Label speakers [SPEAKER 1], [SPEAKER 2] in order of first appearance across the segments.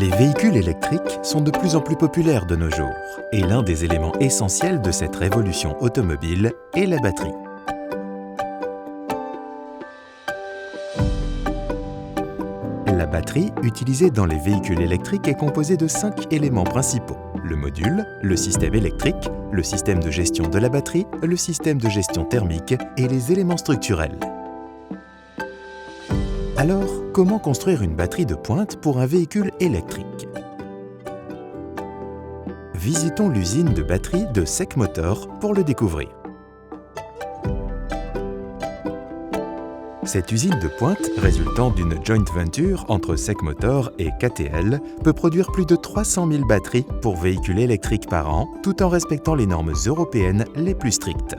[SPEAKER 1] Les véhicules électriques sont de plus en plus populaires de nos jours et l'un des éléments essentiels de cette révolution automobile est la batterie. La batterie utilisée dans les véhicules électriques est composée de 5 éléments principaux: le module, le système électrique, le système de gestion de la batterie, le système de gestion thermique et les éléments structurels. Alors, comment construire une batterie de pointe pour un véhicule électrique? Visitons l'usine de batterie de SEC Motor pour le découvrir. Cette usine de pointe, résultant d'une joint venture entre SEC Motor et KTL, peut produire plus de 300 000 batteries pour véhicules électriques par an, tout en respectant les normes européennes les plus strictes.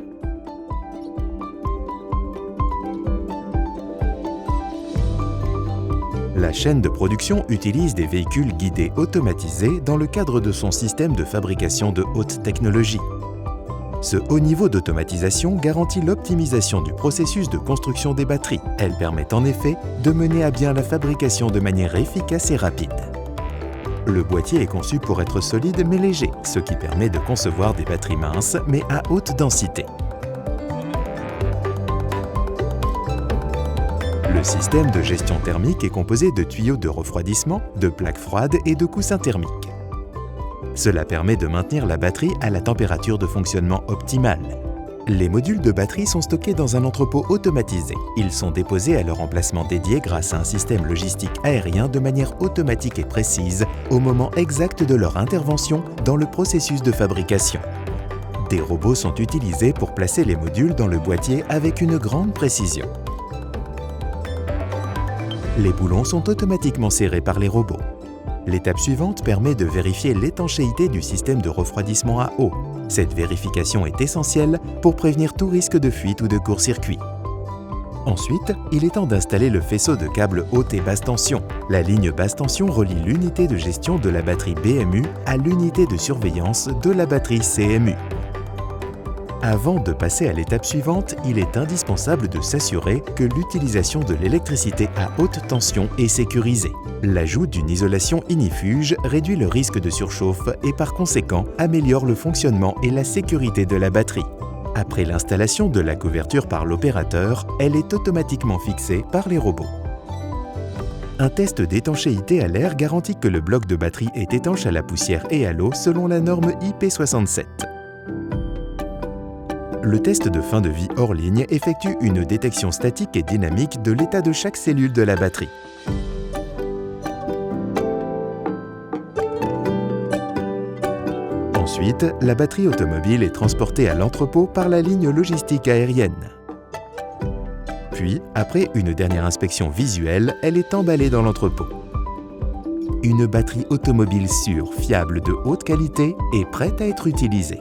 [SPEAKER 1] La chaîne de production utilise des véhicules guidés automatisés dans le cadre de son système de fabrication de haute technologie. Ce haut niveau d'automatisation garantit l'optimisation du processus de construction des batteries. Elle permet en effet de mener à bien la fabrication de manière efficace et rapide. Le boîtier est conçu pour être solide mais léger, ce qui permet de concevoir des batteries minces mais à haute densité. Le système de gestion thermique est composé de tuyaux de refroidissement, de plaques froides et de coussins thermiques. Cela permet de maintenir la batterie à la température de fonctionnement optimale. Les modules de batterie sont stockés dans un entrepôt automatisé. Ils sont déposés à leur emplacement dédié grâce à un système logistique aérien de manière automatique et précise au moment exact de leur intervention dans le processus de fabrication. Des robots sont utilisés pour placer les modules dans le boîtier avec une grande précision. Les boulons sont automatiquement serrés par les robots. L'étape suivante permet de vérifier l'étanchéité du système de refroidissement à eau. Cette vérification est essentielle pour prévenir tout risque de fuite ou de court-circuit. Ensuite, il est temps d'installer le faisceau de câbles haute et basse tension. La ligne basse tension relie l'unité de gestion de la batterie BMU à l'unité de surveillance de la batterie CMU. Avant de passer à l'étape suivante, il est indispensable de s'assurer que l'utilisation de l'électricité à haute tension est sécurisée. L'ajout d'une isolation ignifuge réduit le risque de surchauffe et par conséquent améliore le fonctionnement et la sécurité de la batterie. Après l'installation de la couverture par l'opérateur, elle est automatiquement fixée par les robots. Un test d'étanchéité à l'air garantit que le bloc de batterie est étanche à la poussière et à l'eau selon la norme IP67. Le test de fin de vie hors ligne effectue une détection statique et dynamique de l'état de chaque cellule de la batterie. Ensuite, la batterie automobile est transportée à l'entrepôt par la ligne logistique aérienne. Puis, après une dernière inspection visuelle, elle est emballée dans l'entrepôt. Une batterie automobile sûre, fiable, de haute qualité est prête à être utilisée.